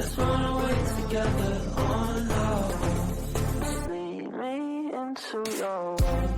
just wanna wait together on our own. Lead me into your world.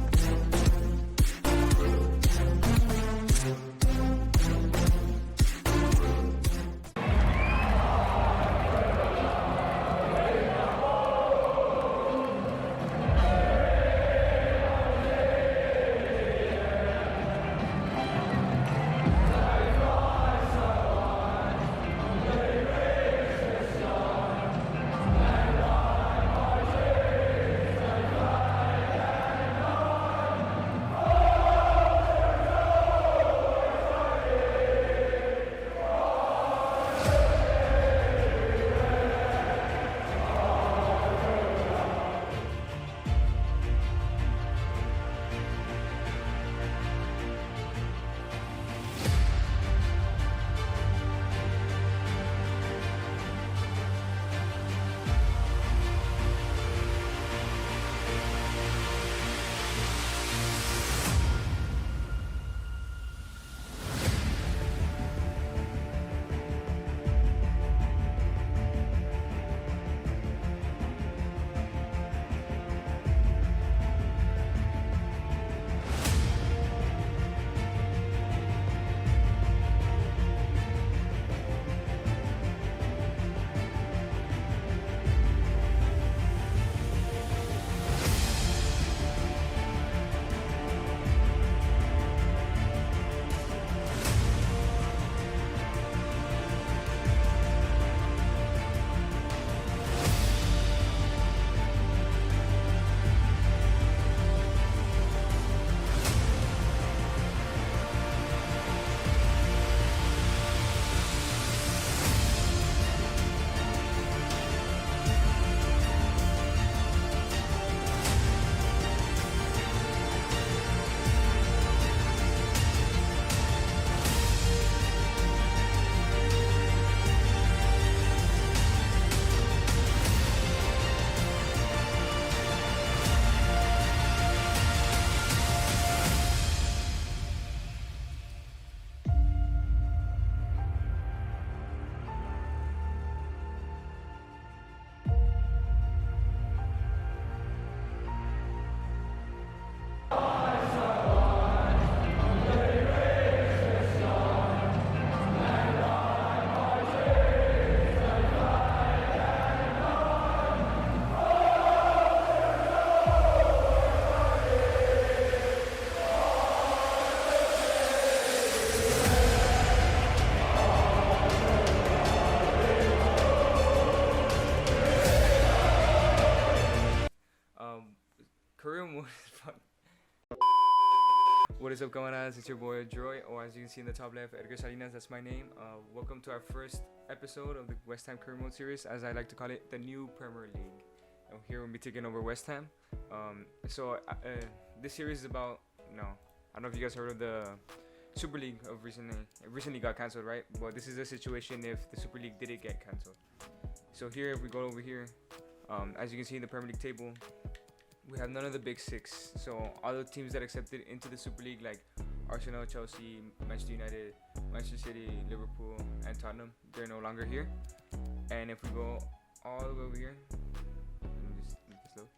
What is up, Camaradas? It's your boy ADROIIIT, or as you can see in the top left, Edgar Salinas, that's my name. Welcome to our first episode of the West Ham Career Mode series, as I like to call it, the new Premier League. And here we'll be taking over West Ham. This series is about, I don't know if you guys heard of the Super League of recently. It recently got cancelled, right? But this is a situation if the Super League didn't get cancelled. So here, if we go over here, as you can see in the Premier League table, we have none of the big six. So all the teams that accepted into the Super League, like Arsenal, Chelsea, Manchester United, Manchester City, Liverpool, and Tottenham, they're no longer here. And if we go all the way over here, let me just make this load.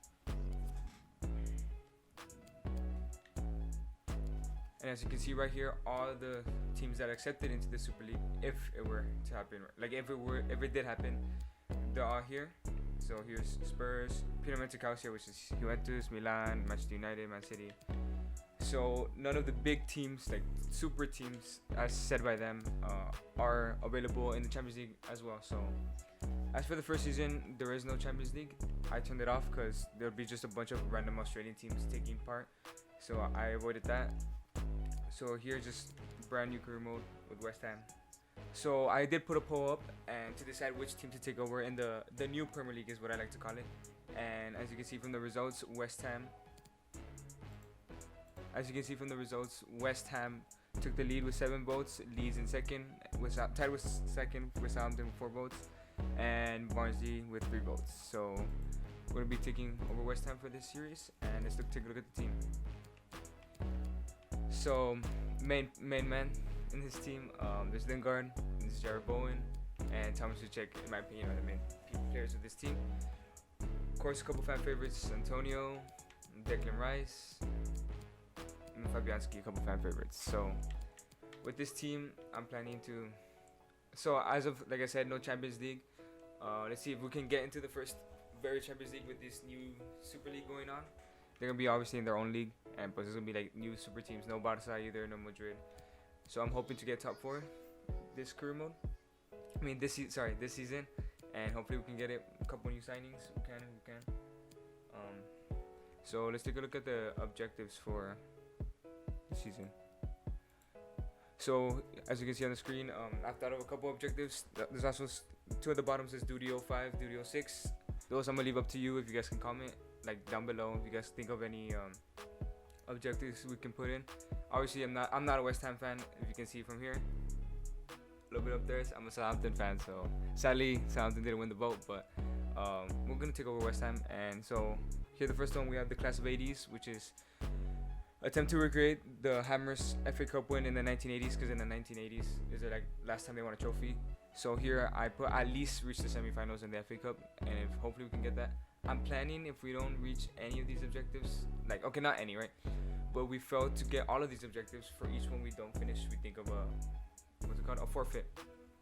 And as you can see right here, all the teams that accepted into the Super League, if it were to happen, like if it did happen, they're all here. So here's Spurs, Premiere, which is Juventus, Milan, Manchester United, Man City. So none of the big teams, like super teams, as said by them, are available in the Champions League as well. So as for the first season, there is no Champions League. I turned it off because there would be just a bunch of random Australian teams taking part. So I avoided that. So here's just brand new career mode with West Ham. So I did put a poll up and to decide which team to take over in the new Premier League is what I like to call it. And as you can see from the results, West Ham took the lead with 7 votes. Leeds in second, tied with second with Southampton with 4 votes, and Barnsley with 3 votes. So we're gonna be taking over West Ham for this series, and let's take a look at the team. So main man in his team, there's Lingard, there's Jared Bowen, and Thomas Suchek, in my opinion, are the main players of this team. Of course, a couple fan favorites: Antonio, Declan Rice, and Fabianski, a couple fan favorites. So with this team, I'm planning to. So as of, like I said, no Champions League. Let's see if we can get into the first very Champions League with this new Super League going on. They're gonna be obviously in their own league, and but there's gonna be like new super teams. No Barca either, no Madrid. So I'm hoping to get top 4 this career mode. I mean this season, and hopefully we can get it. A couple new signings. We can. So let's take a look at the objectives for the season. So as you can see on the screen, I've thought of a couple objectives. There's also 2 at the bottom says Duty 05, Duty 06. Those I'm gonna leave up to you if you guys can comment like down below if you guys think of any objectives we can put in. Obviously I'm not a West Ham fan, if you can see from here. A little bit up there. I'm a Southampton fan, so sadly Southampton didn't win the vote, but we're gonna take over West Ham. And so here the first one, we have the class of 80s, which is attempt to recreate the Hammers FA Cup win in the 1980s, because in the 1980s is it like last time they won a trophy. So here I put at least reach the semifinals in the FA Cup, and if hopefully we can get that. I'm planning, if we don't reach any of these objectives, like, okay, not any, right, but we failed to get all of these objectives, for each one we don't finish, we think of a, what's it called, a forfeit.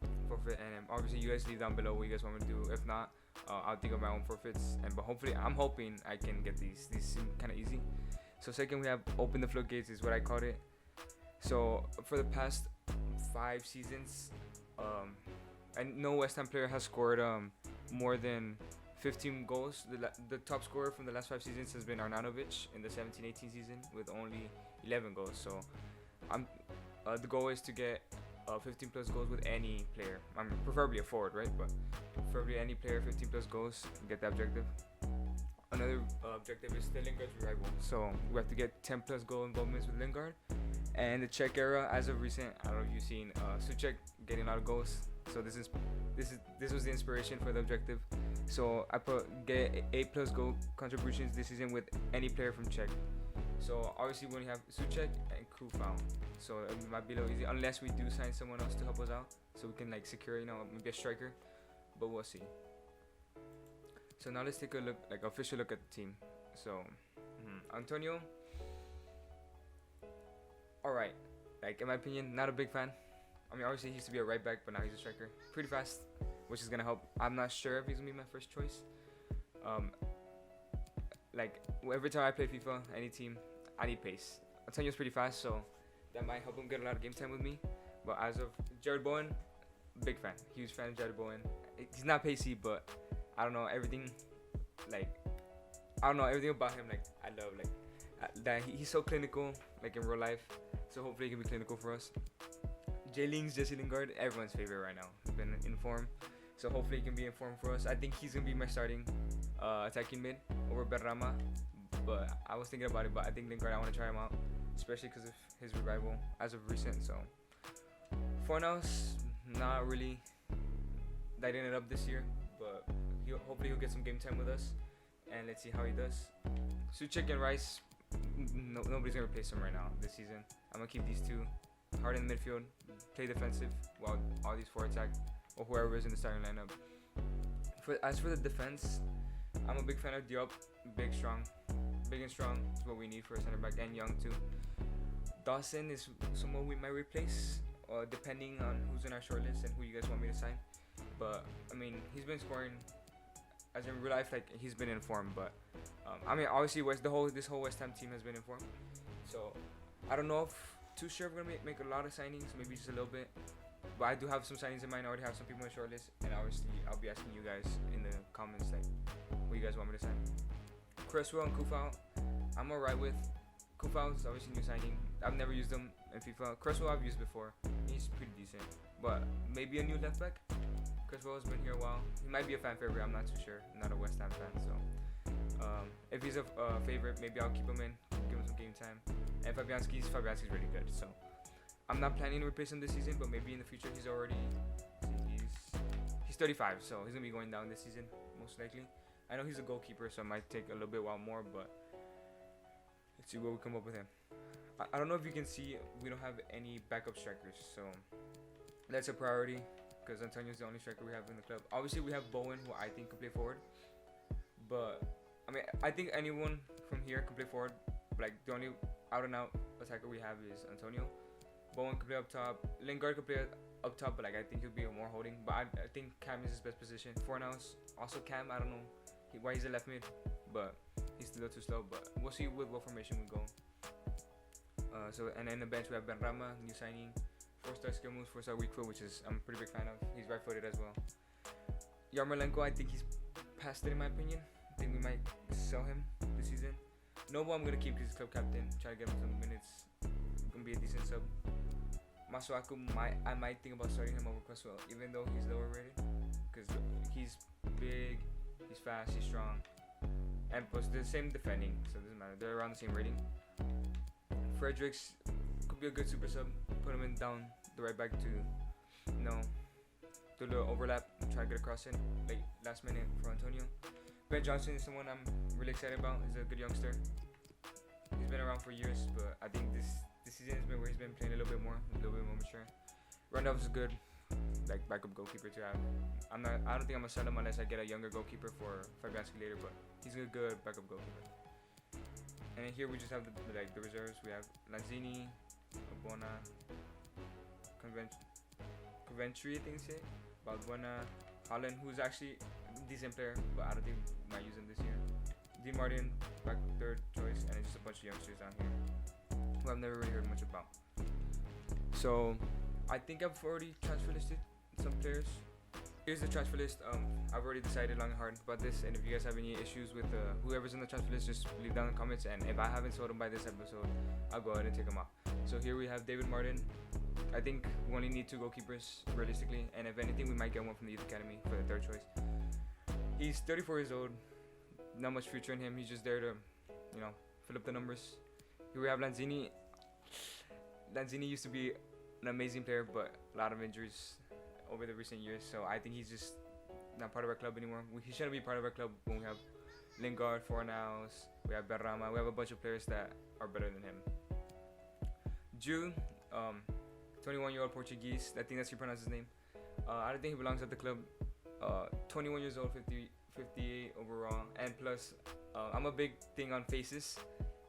And obviously you guys leave down below what you guys want me to do. If not, I'll think of my own forfeits, but hopefully I'm hoping I can get these seem kind of easy. So second, we have open the floodgates, is what I called it. So for the past 5 seasons, and no West Ham player has scored more than 15 goals. The top scorer from the last 5 seasons has been Arnautovic in the 17-18 season with only 11 goals. So the goal is to get 15 plus goals with any player. I mean, preferably a forward, right? But preferably any player, 15 plus goals, get the objective. Another objective is the Lingard's revival. So we have to get 10 plus goal involvements with Lingard. And the Czech era, as of recent, I don't know if you've seen Suchek getting a lot of goals. So this was the inspiration for the objective. So I put get 8 plus goal contributions this season with any player from Czech. So obviously we only have Suchek and Kufau. So it might be a little easy unless we do sign someone else to help us out, so we can like secure, you know, maybe a striker. But we'll see. So now let's take a look, like official look at the team. So Antonio, alright, like in my opinion, not a big fan. I mean, obviously he used to be a right back, but now he's a striker. Pretty fast, which is gonna help. I'm not sure if he's gonna be my first choice. Like every time I play FIFA, any team, I need pace. Antonio's pretty fast, so that might help him get a lot of game time with me. But as of Jared Bowen, big fan, huge fan of Jared Bowen. He's not pacey, but I don't know, everything about him, like I love, like that he's so clinical, like in real life. So hopefully he can be clinical for us. Jesse Lingard, everyone's favorite right now. He's been in form, so hopefully he can be in form for us. I think he's gonna be my starting attacking mid over Berrama, but I was thinking about it. But I think Lingard, I want to try him out, especially because of his revival as of recent. So Fornals, not really lighting it up this year, but hopefully he'll get some game time with us, and let's see how he does. Suchek and Rice, nobody's gonna replace him right now this season. I'm gonna keep these 2 hard in the midfield, play defensive, while all these 4 attack, or whoever is in the starting lineup. As for the defense, I'm a big fan of Diop. Big and strong is what we need for a center back, and young too. Dawson is someone we might replace, depending on who's in our shortlist and who you guys want me to sign. But I mean, he's been scoring, as in real life, like he's been in form. But I mean, obviously this whole West Ham team has been in form. So I don't know if too sure if we're gonna make a lot of signings, maybe just a little bit. But I do have some signings in mind. I already have some people on the shortlist, and obviously I'll be asking you guys in the comments like what you guys want me to sign. Cresswell and Kufau, I'm alright with. Kufau is obviously new signing. I've never used him in FIFA. Cresswell I've used before. He's pretty decent, but maybe a new left back. Cresswell has been here a while. He might be a fan favorite. I'm not too sure. I'm not a West Ham fan, so if he's a favorite, maybe I'll keep him in, give him some game time. And Fabianski's really good. So I'm not planning to replace him this season, but maybe in the future. He's 35, so he's gonna be going down this season most likely. I know he's a goalkeeper, so it might take a little bit while more, but let's see what we come up with him. I don't know if you can see, we don't have any backup strikers, so that's a priority. because Antonio's the only striker we have in the club. Obviously, we have Bowen, who I think could play forward. But I mean, I think anyone from here can play forward. Like the only out and out attacker we have is Antonio. Bowen could play up top. Lingard could play up top, but like I think he'll be more holding. But I think Cam is his best position. Fornals also Cam. I don't know why he's a left mid, but he's still too slow. But we'll see with what formation we go. And then the bench we have Benrama, new signing, 4-star skill moves, 4-star weak foot, which is I'm a pretty big fan of. He's right-footed as well. Yarmolenko, I think he's past it in my opinion. I think we might sell him this season. Noble, I'm gonna keep because he's club captain. Try to get him some minutes. Gonna be a decent sub. Masuaku, I might think about starting him over Cresswell, even though he's lower rated, because he's big, he's fast, he's strong, and plus they're the same defending, so it doesn't matter. They're around the same rating. Fredericks could be a good super sub. Put him in down the right back to, do a little overlap, try to get a cross in last minute for Antonio. Ben Johnson is someone I'm really excited about. He's a good youngster. He's been around for years, but I think this season has been where he's been playing a little bit more mature. Randolph is good, like backup goalkeeper to have. I don't think I'm gonna sell him unless I get a younger goalkeeper for Fabianski later, but he's a good backup goalkeeper. And then here we just have the reserves. We have Lanzini, Obona, Coventry, I think it's it. Balbuena, Holland, who's actually a decent player, but I don't think we might use him this year. Dean Martin, back third choice, and then just a bunch of youngsters down here who I've never really heard much about. So I think I've already transfer listed some players. Here's the transfer list. I've already decided long and hard about this, and if you guys have any issues with whoever's in the transfer list, just leave down in the comments, and if I haven't sold them by this episode, I'll go ahead and take them off. So here we have David Martin. I think we only need 2 goalkeepers realistically, and if anything we might get one from the youth academy for the third choice. He's 34 years old, not much future in him. He's just there to fill up the numbers. Here we have Lanzini. Lanzini used to be an amazing player, but a lot of injuries over the recent years, so I think he's just not part of our club anymore. He shouldn't be part of our club when we have Lingard, Fornals, we have Berrama, we have a bunch of players that are better than him. Ju, 21-year-old Portuguese, I think that's how you pronounce his name. I don't think he belongs at the club. 21 years old, 58 overall, and plus I'm a big thing on faces,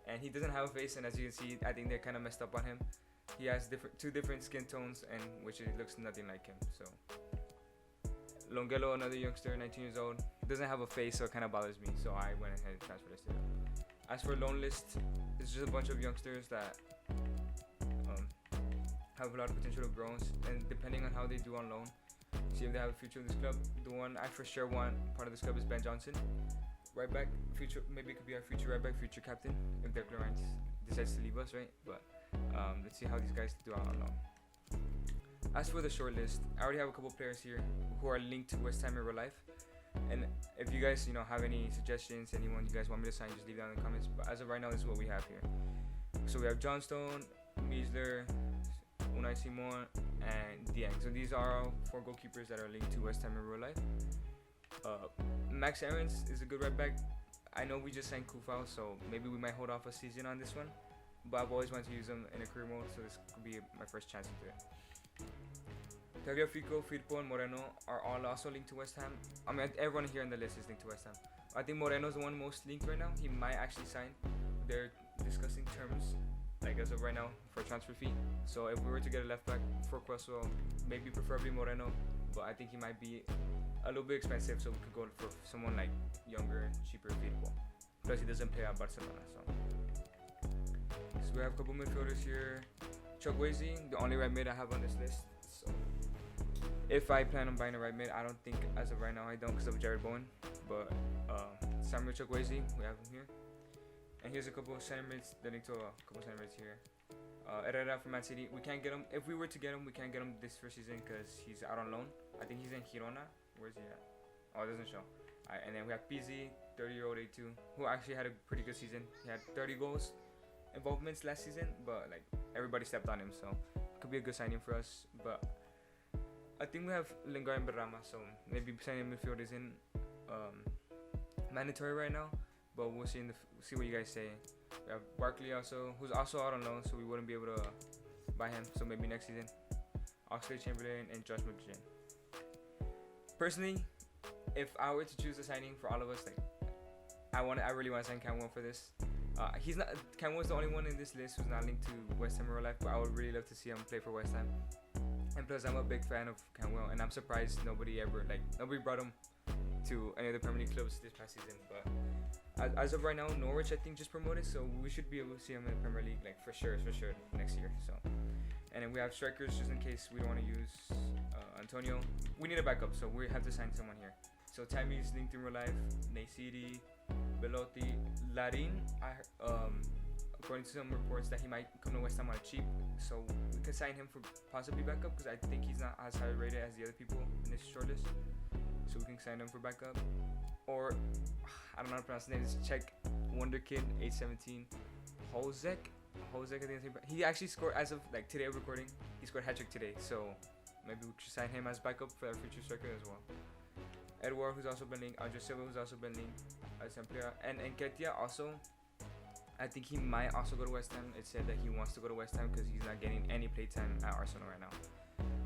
and he doesn't have a face, and as you can see, I think they're kind of messed up on him. He has 2 different skin tones, and which it looks nothing like him. So Longelo, another youngster, 19 years old, doesn't have a face, so it kind of bothers me, so I went ahead and transfer listed him. As for loan list, it's just a bunch of youngsters that have a lot of potential to grow, and depending on how they do on loan, see if they have a future in this club. The one I for sure want part of this club is Ben Johnson, right back, future, maybe it could be our future right back, future captain if Declan decides to leave us, right? But let's see how these guys do out on loan. As for the short list, I already have a couple players here who are linked to West Ham in real life, and if you guys have any suggestions, anyone you guys want me to sign, just leave down in the comments. But as of right now, this is what we have here. So we have Johnstone, Meisler, Unai Simon, and Dieng. So these are all 4 goalkeepers that are linked to West Ham in real life. Max Aarons is a good right back. I know we just signed Kufau, so maybe we might hold off a season on this one, but I've always wanted to use him in a career mode, so this could be my first chance into it. Tagliafico, Firpo, and Moreno are all also linked to West Ham. I mean, everyone here on the list is linked to West Ham. I think Moreno is the one most linked right now. He might actually sign. They're discussing terms, like as of right now, for a transfer fee. So if we were to get a left back for Cresswell, maybe preferably Moreno, but I think he might be a little bit expensive, so we could go for someone like younger and cheaper Firpo. Plus he doesn't play at Barcelona, so we have a couple midfielders here. Chukwueze, the only right mid I have on this list. So if I plan on buying a right mid, I don't think as of right now I don't because of Jared Bowen, but Samuel Chukwueze, we have him here. And here's a couple of center mids, leading to a couple of center mids here. Herrera from Man City, we can't get him. If we were to get him, we can't get him this first season because he's out on loan. I think he's in Girona. Where's he at? Oh, it doesn't show. And then we have Pizzi, 30-year-old A2, who actually had a pretty good season. He had 30 goals involvements last season, but like everybody stepped on him, so it could be a good signing for us. But I think we have Lingard and Berrama, so maybe signing midfield isn't mandatory right now, but we'll see see what you guys say. We have Barkley also, who's also out on loan, so we wouldn't be able to buy him, so maybe next season. Oxlade-Chamberlain and Josh McGinn. personally, if I were to choose a signing for all of us, like I really want to sign Camwell for this. He's not Camwell's the only one in this list who's not linked to West Ham in real life, but I would really love to see him play for West Ham. And plus, I'm a big fan of Camwell, and I'm surprised nobody brought him to any of the Premier League clubs this past season. But as of right now, Norwich I think just promoted, so we should be able to see him in the Premier League like for sure next year. So, and then we have strikers just in case we don't want to use Antonio. We need a backup, so we have to sign someone here. So Tammy's linked in real life, Naysidi, Belotti, Larin. According to some reports that he might come to West Ham on a cheap, so we can sign him for possibly backup because I think he's not as high rated as the other people in this shortlist. So we can sign him for backup. Or I don't know how to pronounce his name. It's Czech Wonder Kid, 817, Hozek. I think he actually scored as of like today of recording. He scored hat trick today, so maybe we should sign him as backup for our future striker as well. Edward, who's also been linked, Andre Silva, who's also been linked, and Nketiah also. I think he might also go to West Ham. It said that he wants to go to West Ham because he's not getting any playtime at Arsenal right now.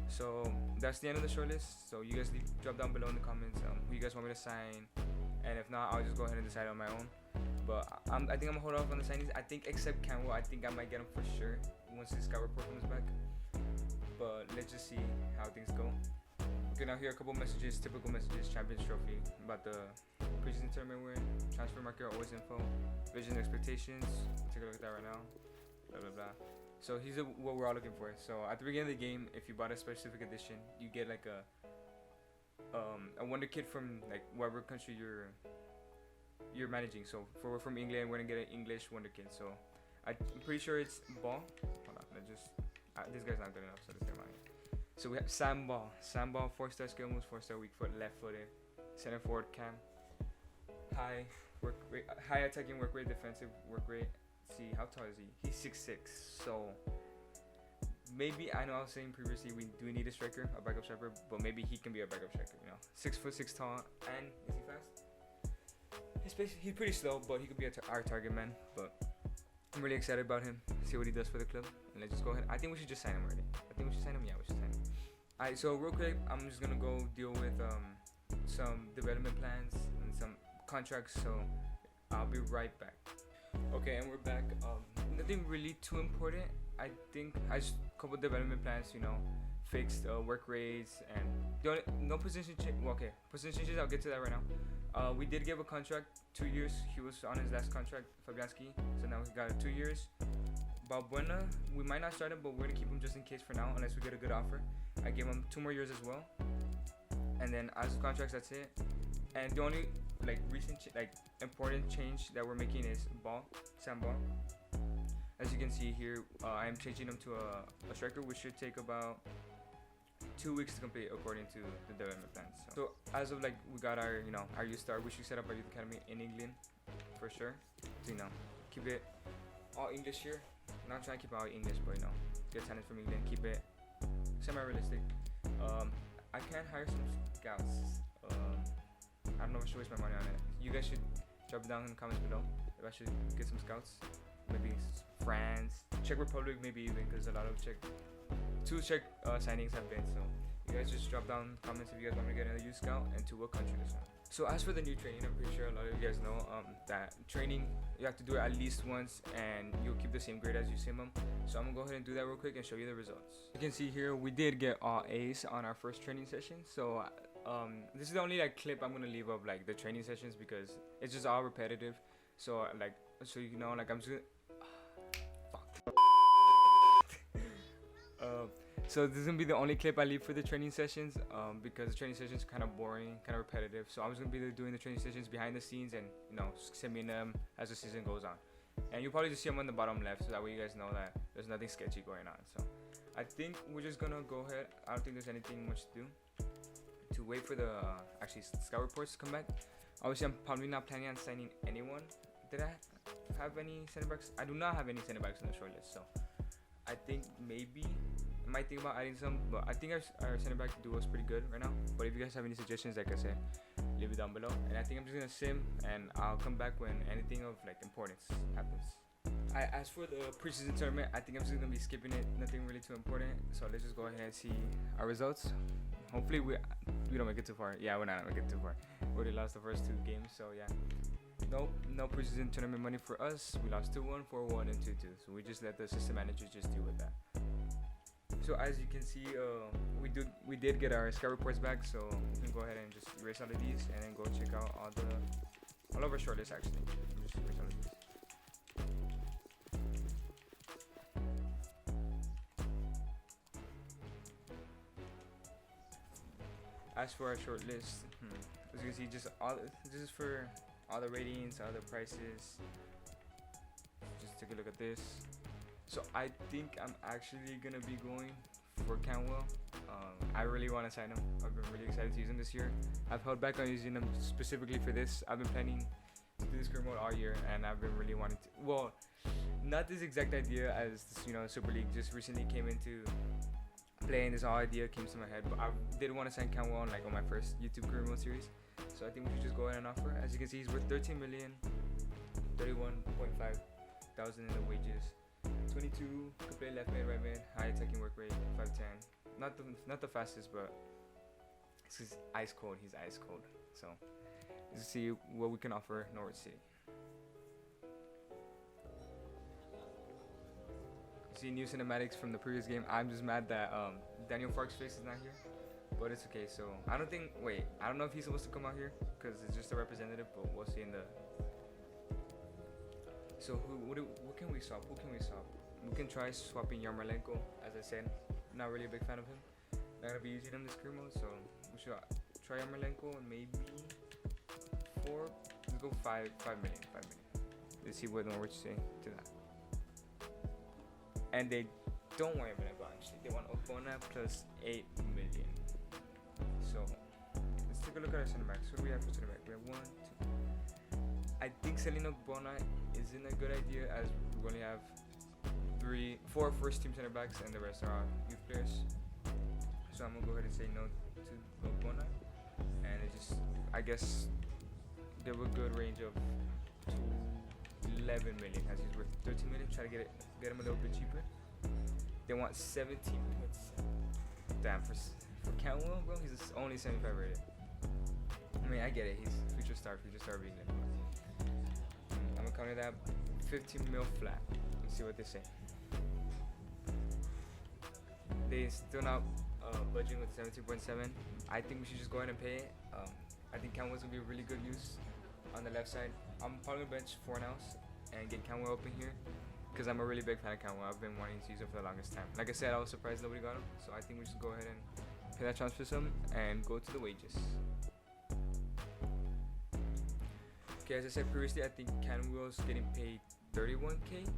So that's the end of the shortlist. So you guys drop down below in the comments who you guys want me to sign, and if not, I'll just go ahead and decide on my own. But I think I'm gonna hold off on the signings. I think except Camwell, I think I might get him for sure once the scout report comes back. But let's just see how things go. Okay, now here are a couple messages, typical messages, Champions Trophy, about the preseason tournament we're in, transfer market, always info, vision, expectations. Take a look at that right now. Blah blah blah. So here's what we're all looking for. So at the beginning of the game, if you bought a specific edition, you get like a wonder kid from like whatever country you're managing. So we're from England, we're gonna get an English wonder kid. So I'm pretty sure it's Ball. Hold on, this guy's not good enough, so let's get him out here. So we have Sam Ball, 4-star skill moves, 4-star weak foot, left footed, center forward cam, high work rate, high attacking work rate, defensive work rate. Let's see, how tall is he? He's 6'6". So maybe, I know I was saying previously we do need a striker, a backup striker, but maybe he can be a backup striker. You know, 6'6" tall, and is he fast? He's pretty slow, but he could be our target man. But I'm really excited about him. See what he does for the club, and let's just go ahead. I think we should just sign him already. Yeah, we should sign him. Alright, so real quick, I'm just gonna go deal with some development plans and some contracts. So I'll be right back. Okay, and we're back. Nothing really too important. I think I just a couple development plans. You know, fixed work rates and no position change. Well, okay, position changes. I'll get to that right now. We did give a contract 2 years. He was on his last contract, Fabianski. So now he got 2 years. Balbuena, we might not start him, but we're gonna keep him just in case for now, unless we get a good offer. I gave him 2 more years as well. And then as contracts, that's it. And the only like recent important change that we're making is Sam Ball. As you can see here, I am changing him to a striker, which should take about 2 weeks to complete according to the development plans. So as of like we got our youth star, we should set up our youth academy in England for sure. So keep it all English here. Not trying to keep it all English, but get talent from England. Keep it semi-realistic. I can hire some scouts. I don't know if I should waste my money on it. You guys should drop it down in the comments below if I should get some scouts. Maybe France, Czech Republic, maybe even, because a lot of two Czech signings have been. So you guys just drop down comments if you guys want me to get another youth scout and to what country this one. So as for the new training, I'm pretty sure a lot of you guys know that training you have to do it at least once and you'll keep the same grade as you sim them. So I'm gonna go ahead and do that real quick and show you the results. You can see here we did get all A's on our first training session. So this is the only clip I'm gonna leave of the training sessions because it's just all repetitive. So I'm just so this is gonna be the only clip I leave for the training sessions because the training sessions are kind of boring, kind of repetitive. So I'm just gonna be doing the training sessions behind the scenes and simming them as the season goes on. And you'll probably just see them on the bottom left, so that way you guys know that there's nothing sketchy going on. So I think we're just gonna go ahead. I don't think there's anything much to do. To wait for the actually scout reports to come back. Obviously, I'm probably not planning on signing anyone. Did I have any center backs? I do not have any center backs on the short list, so I think maybe I might think about adding some, but I think our center back duo is pretty good right now. But if you guys have any suggestions, like I said, leave it down below. And I think I'm just gonna sim, and I'll come back when anything of importance happens. As for the preseason tournament, I think I'm just gonna be skipping it. Nothing really too important. So let's just go ahead and see our results. hopefully we don't make it too far. Yeah, we're not gonna make it too far. We already lost the first 2 games, so yeah. No preseason tournament money for us. We lost 2-1, 4-1, and 2-2. So we just let the system managers just deal with that. So as you can see, we did get our scout reports back. So we can go ahead and just erase all of these and then go check out all of our shortlists actually. Just erase all of these. As for our shortlist, as you can see, this is for all the ratings, all the prices. Just take a look at this. So I think I'm actually gonna be going for Canwell. I really want to sign him. I've been really excited to use him this year. I've held back on using him specifically for this. I've been planning to do this career mode all year, and I've been really wanting to. Well, not this exact idea as Super League just recently came into play, and this whole idea came to my head. But I did want to sign Canwell on my first YouTube career mode series. So I think we should just go ahead and offer. As you can see, he's worth 13 million, 31.5 thousand in the wages. 22, could play left mid, right mid, high attacking work rate, 5'10". Not the fastest, but he's ice cold. He's ice cold. So let's see what we can offer Norwich City. See new cinematics from the previous game. I'm just mad that Daniel Fark's face is not here, but it's okay. So I don't know if he's supposed to come out here because it's just a representative, but we'll see in the. So what can we swap? Who can we swap? We can try swapping Yarmolenko. As I said, not really a big fan of him. Not gonna be using him this career mode, so we should try Yarmolenko and maybe 4. Let's go 5 million. Let's see what Norwich say to that. And they don't want Yarmolenko actually. They want Ogbonna plus 8 million. So let's take a look at our center backs. What do we have for center back? We have 1, 2. I think selling Ogbonna isn't a good idea as we only have 4 first team center backs and the rest are our youth players. So I'm gonna go ahead and say no to Ogbonna, and I guess they have a good range of 11 million as he's worth 13 million. Try to get him a little bit cheaper. They want 17.7. Damn, for Canwell, bro, he's only 75 rated. I mean, I get it. He's future star being there. I'm gonna counter that 15 mil flat. Let's see what they say. They still not budging with 17.7. I think we should just go ahead and pay it. I think Canwell's gonna be a really good use on the left side. I'm probably gonna bench Fornals and get Canwell up in here because I'm a really big fan of Canwell. I've been wanting to use him for the longest time. Like I said, I was surprised nobody got him, so I think we should go ahead and pay that transfer sum and go to the wages. Okay, as I said previously, I think Canwell's getting paid 31k,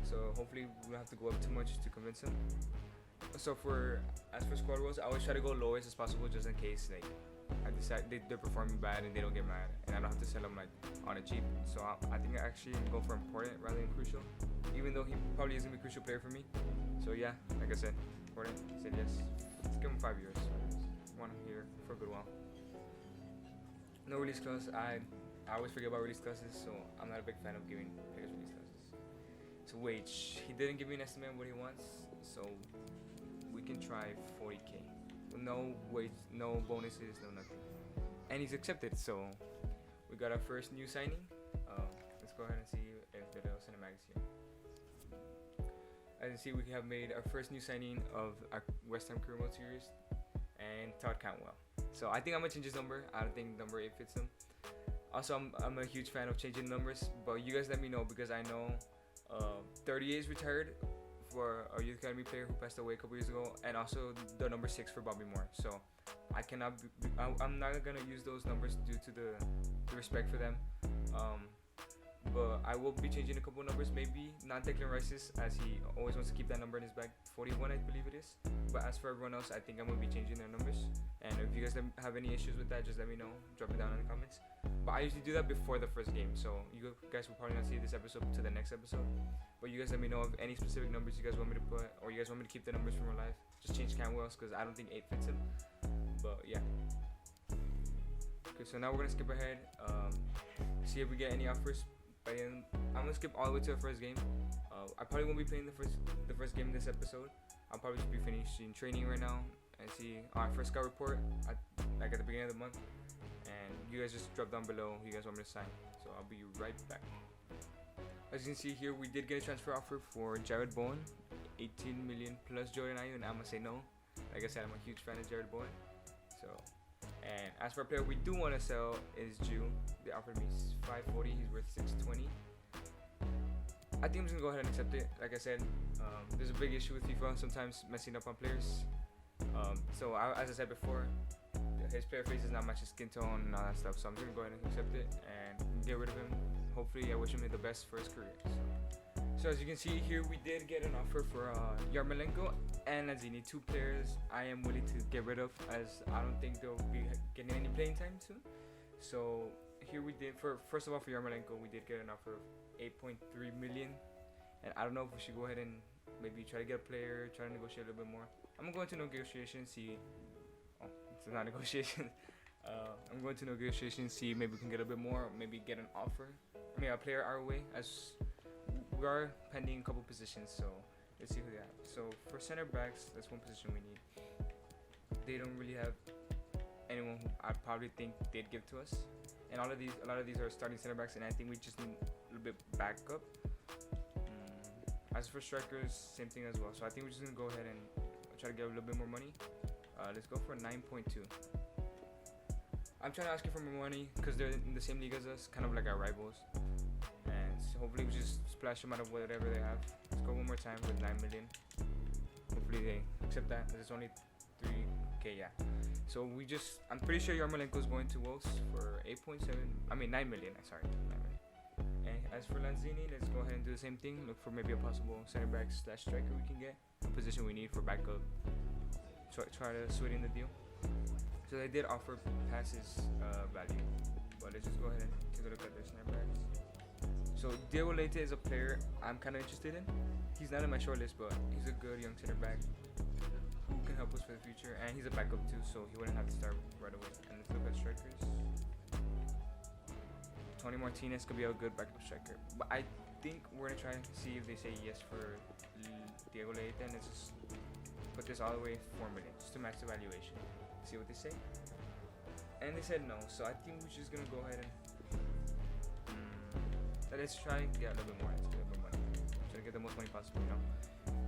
so hopefully we don't have to go up too much to convince him. So as for squad roles, I always try to go lowest as possible just in case I decide they're performing bad and they don't get mad, and I don't have to sell them on a cheap. So I think I actually go for important rather than crucial, even though he probably isn't a crucial player for me. So yeah, like I said, important. Said yes. Let's give him 5 years. Want him here for a good while. No release clause. I always forget about release clauses, so I'm not a big fan of giving players release clauses. So wage, he didn't give me an estimate of what he wants, so we can try 40k. No wage, no bonuses, no nothing. And he's accepted, so we got our first new signing. Let's go ahead and see if the cinematics here. As you see, we have made our first new signing of our West Ham career mode series, and Todd Cantwell. So I think I'm gonna change his number. I don't think number 8 fits him. Also, I'm a huge fan of changing numbers, but you guys let me know because I know 38 is retired for a youth academy player who passed away a couple years ago, and also the number 6 for Bobby Moore. So I cannot I'm not gonna use those numbers due to the respect for them. But I will be changing a couple numbers, maybe not Declan Rice's, as he always wants to keep that number in his bag, 41 I believe it is. But as for everyone else, I think I'm gonna be changing their numbers. And if you guys have any issues with that, just let me know, drop it down in the comments. But I usually do that before the first game, so you guys will probably not see this episode to the next episode. But you guys let me know of any specific numbers you guys want me to put, or you guys want me to keep the numbers from real life. Just change Canwell's because I don't think 8 fits him. But yeah. Okay, so now we're gonna skip ahead, see if we get any offers. I'm gonna skip all the way to the first game. I probably won't be playing the first game in this episode. I'll probably just be finishing training right now and see our first scout report at the beginning of the month, and you guys just drop down below who you guys want me to sign. So I'll be right back. As you can see here, we did get a transfer offer for Jared Bowen, 18 million plus Jordan Ayew, and I'm gonna say no. Like I said, I'm a huge fan of Jared Bowen. So, and as for a player we do want to sell is Jew. They offered me 540. He's worth 620. I think I'm just gonna go ahead and accept it. Like I said, there's a big issue with FIFA sometimes messing up on players. So as I said before, his player face is not matching skin tone and all that stuff. So I'm just gonna go ahead and accept it and get rid of him. Hopefully, I wish him the best for his career. So as you can see here, we did get an offer for Yarmolenko and Lanzini, 2 players I am willing to get rid of, as I don't think they'll be getting any playing time soon. So here we did, first of all, for Yarmolenko, we did get an offer of 8.3 million, and I don't know if we should go ahead and maybe try to get a player, try to negotiate a little bit more. I'm gonna go into negotiation, see. Oh, it's not negotiation. I'm going to negotiation, see maybe we can get a bit more, maybe get an offer. I mean, a player our way, as we are pending a couple positions, so let's see who they have. So for center backs, that's one position we need. They don't really have anyone who I probably think they'd give to us, and a lot of these are starting center backs, and I think we just need a little bit backup. As for strikers, same thing as well. So I think we're just gonna go ahead and try to get a little bit more money. Let's go for 9.2. I'm trying to ask you for more money because they're in the same league as us, kind of like our rivals. And so hopefully we just splash them out of whatever they have. Let's go one more time with 9 million. Hopefully they accept that. It's only 3k, yeah. So I'm pretty sure Yarmolenko is going to Wolves for 9 million. Sorry, 9 million. And as for Lanzini, let's go ahead and do the same thing. Look for maybe a possible center back / striker we can get, a position we need for backup. Try to sweeten the deal. So they did offer passes value, but let's just go ahead and take a look at their center backs. So ADROIIIT is a player I'm kind of interested in. He's not in my short list, but he's a good young center back who can help us for the future, and he's a backup too, so he wouldn't have to start right away. And let's look at strikers. Tony Martinez could be a good backup striker, but I think we're gonna try and see if they say yes for ADROIIIT, and let's just put this all the way 4 million just to match the valuation. See what they say, and they said no, so I think we're just gonna go ahead and let's try and get a little bit more. Let's get a little bit more money, try to get the most money possible,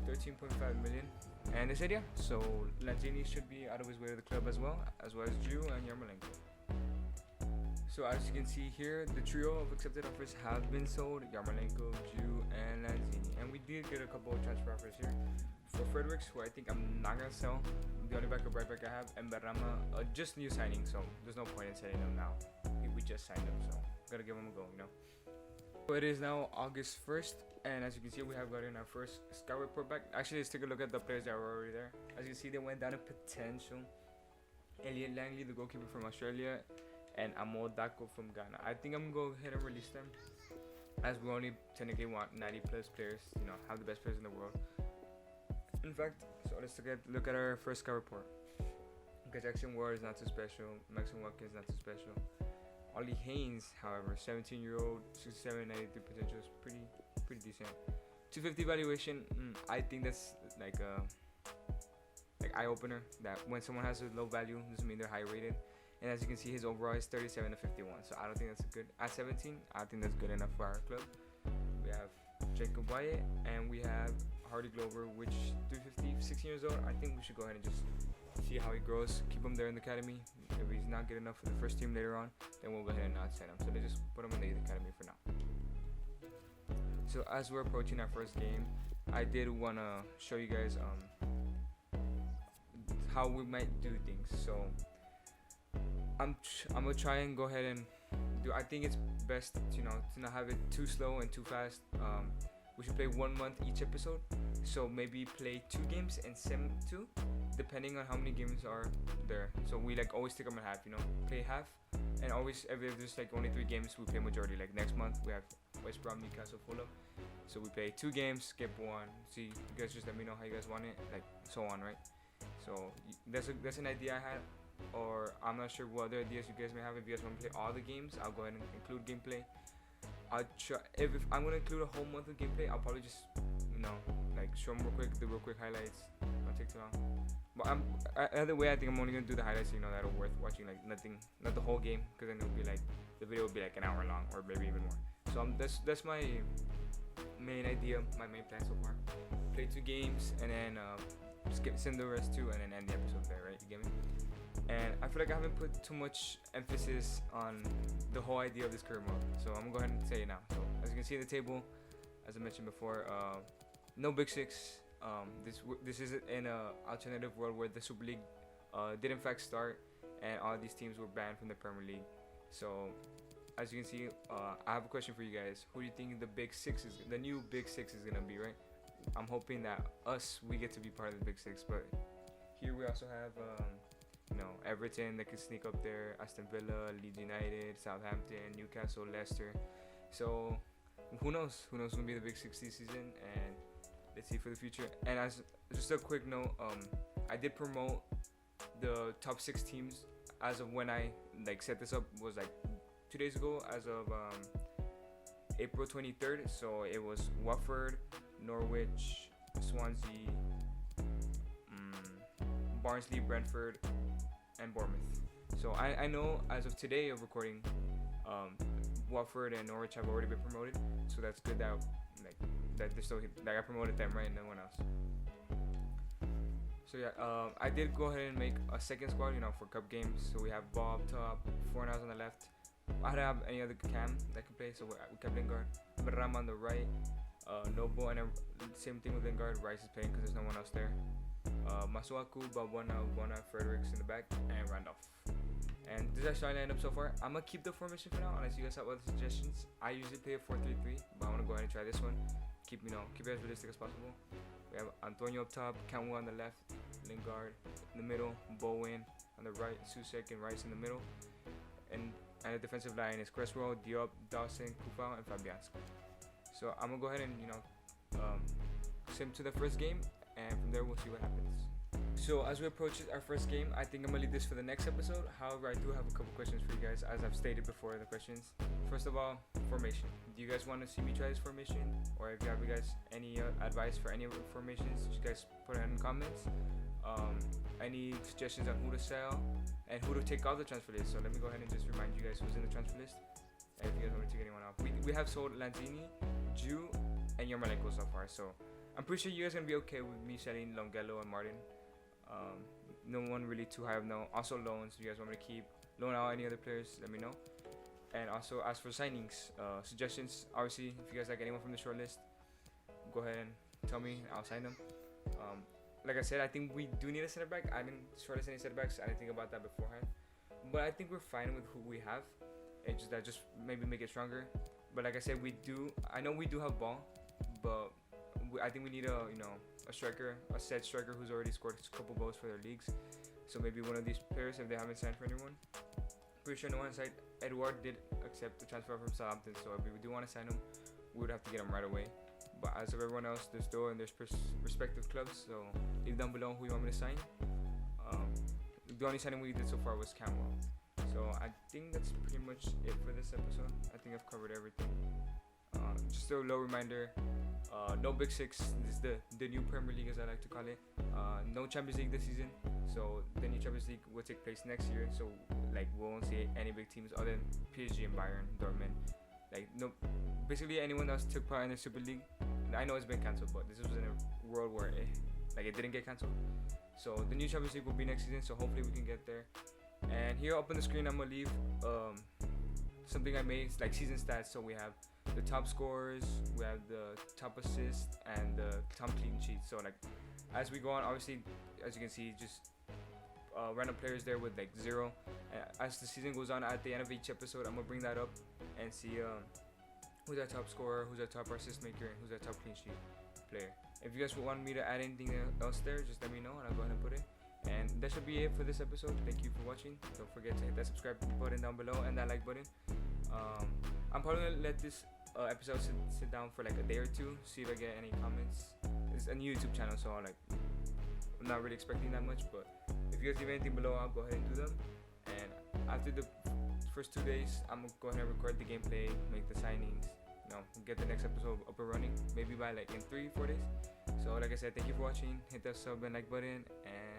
13.5 million, and they said yeah. So Lanzini should be out of his way to the club as well as Jew and Yarmolenko. So as you can see here, the trio of accepted offers have been sold: Yarmolenko, Jew, and Lanzini, and we did get a couple of transfer offers here. For Fredericks, who I think I'm not gonna sell, the only backup right back I have, and Berrama, just new signing, so there's no point in selling them now. We just signed them, so gotta give them a go, So it is now August 1st, and as you can see, we have gotten our first scout report back. Actually, let's take a look at the players that were already there. As you can see, they went down in potential. Elliot Langley, the goalkeeper from Australia, and Amo Dako from Ghana. I think I'm gonna go ahead and release them, as we only technically want 90 plus players, have the best players in the world. In fact, so let's look at our first scout report. Jackson Ward is not too special. Maxim Watkins not too special. Ollie Haynes, however, 17-year-old, 67, 93 potential is pretty decent. 250 valuation. I think that's like eye opener. That when someone has a low value, doesn't mean they're high rated. And as you can see, his overall is 37 to 51. So I don't think that's good. At 17, I think that's good enough for our club. We have Jacob Wyatt, and we have Hardy Glover, which 350, 16 years old. I think we should go ahead and just see how he grows, keep him there in the academy. If he's not good enough for the first team later on, then we'll go ahead and not send him. So they just put him in the youth academy for now. So as we're approaching our first game, I did want to show you guys how we might do things. So I'm gonna try and go ahead and do. I think it's best, to not have it too slow and too fast. We should play 1 month each episode, so maybe play 2 games and sim 2, depending on how many games are there. So we always take them in half, play half, and always if there's only 3 games, we play majority. Like next month we have West Brom, Newcastle, Fulham, so we play 2 games, skip 1. See, you guys just let me know how you guys want it, so on, right? So that's an idea I had, or I'm not sure what other ideas you guys may have. If you guys want to play all the games, I'll go ahead and include gameplay. I'll try, if I'm gonna include a whole month of gameplay, I'll probably just like show them real quick, the real quick highlights. Don't take too long. But either way, I think I'm only gonna do the highlights. You know, that are worth watching. Like nothing, not the whole game, because then it'll be like the video will be like an hour long or maybe even more. So that's my main idea, my main plan so far. Play 2 games and then send the rest 2 and then end the episode there, right? You get me? And I feel like I haven't put too much emphasis on the whole idea of this career mode, so I'm gonna go ahead and say it now. So as you can see in the table, as I mentioned before, no Big Six. This is in an alternative world where the Super League did in fact start, and all these teams were banned from the Premier League. So as you can see, I have a question for you guys. Who do you think the Big Six is? The new Big Six is gonna be, right? I'm hoping that we get to be part of the Big Six, but here we also have Everton that could sneak up there, Aston Villa, Leeds United, Southampton, Newcastle, Leicester. So who knows? Who knows who's gonna be the Big Six this season? And let's see for the future. And as just a quick note, I did promote the top 6 teams as of when I set this up, was like 2 days ago, as of April 23rd. So it was Watford, Norwich, Swansea, Barnsley, Brentford, and Bournemouth. So I know as of today of recording, Watford and Norwich have already been promoted. So that's good that they're still I promoted them, right, and no one else. So yeah, I did go ahead and make a second squad, for cup games. So we have Bob top, Fornals on the left. I don't have any other cam that can play, so we kept Lingard, Ram on the right, Noble, and same thing with Lingard. Rice is playing because there's no one else there. Masuaku, Babwana, Fredericks in the back, and Randolph. And this is actually our lineup so far. I'm gonna keep the formation for now, unless you guys have other suggestions. I usually play a 4-3-3, but I wanna go ahead and try this one. Keep it as realistic as possible. We have Antonio up top, Kanwu on the left, Lingard in the middle, Bowen on the right, Susek and Rice in the middle, and the defensive line is Cresswell, Diop, Dawson, Kufau, and Fabianski. So I'm gonna go ahead and sim to the first game, and from there we'll see what happens. So as we approach our first game, I think I'm gonna leave this for the next episode. However, I do have a couple questions for you guys, as I've stated before the questions. First of all, formation. Do you guys want to see me try this formation, or if you have guys any advice for any of the formations, you guys put it in the comments. Any suggestions on who to sell and who to take off the transfer list. So let me go ahead and just remind you guys who's in the transfer list, and if you guys want to take anyone off. We have sold Lanzini, Jew, and Yarmolenko so far. So I'm pretty sure you guys are gonna be okay with me selling Longello and Martin. No one really too high of no. Also loans, if you guys want me to keep loan out any other players, let me know. And also as for signings, suggestions, obviously if you guys like anyone from the short list, go ahead and tell me, I'll sign them. Like I said, I think we do need a center back. I didn't shortlist any center backs. I didn't think about that beforehand, but I think we're fine with who we have. It's just maybe make it stronger. But like I said, I know we do have ball, but I think we need a striker, a set striker who's already scored a couple goals for their leagues. So maybe one of these players, if they haven't signed for anyone. Pretty sure no one signed. Edward did accept the transfer from Southampton, so if we do want to sign him, we would have to get him right away. But as of everyone else, they're still in their respective clubs, so leave down below who you want me to sign. The only signing we did so far was Camwell. So I think that's pretty much it for this episode. I think I've covered everything. Just a low reminder, no Big Six. This is the new Premier League, as I like to call it. No Champions League this season, so the new Champions League will take place next year. So we won't see any big teams other than PSG and Bayern, Dortmund. Basically anyone else took part in the Super League. I know it's been cancelled, but this was in a world where it didn't get cancelled. So the new Champions League will be next season. So hopefully we can get there. And here up on the screen, I'm gonna leave something I made, like season stats. So we have the top scorers, we have the top assists, and the top clean sheets. So as we go on, obviously, as you can see, just random players there with 0. As the season goes on, at the end of each episode, I'm gonna bring that up and see who's our top scorer, who's our top assist maker, and who's our top clean sheet player. If you guys want me to add anything else there, just let me know and I'll go ahead and put it. And that should be it for this episode. Thank you for watching. Don't forget to hit that subscribe button down below and that like button. I'm probably gonna let this episode sit down for a day or two, see if I get any comments. It's a new YouTube channel, so I'm not really expecting that much, but if you guys leave anything below, I'll go ahead and do them. And after the first 2 days, I'm gonna go ahead and record the gameplay, make the signings, get the next episode up and running, maybe by like in 3-4 days. So like I said, thank you for watching. Hit that sub and like button, and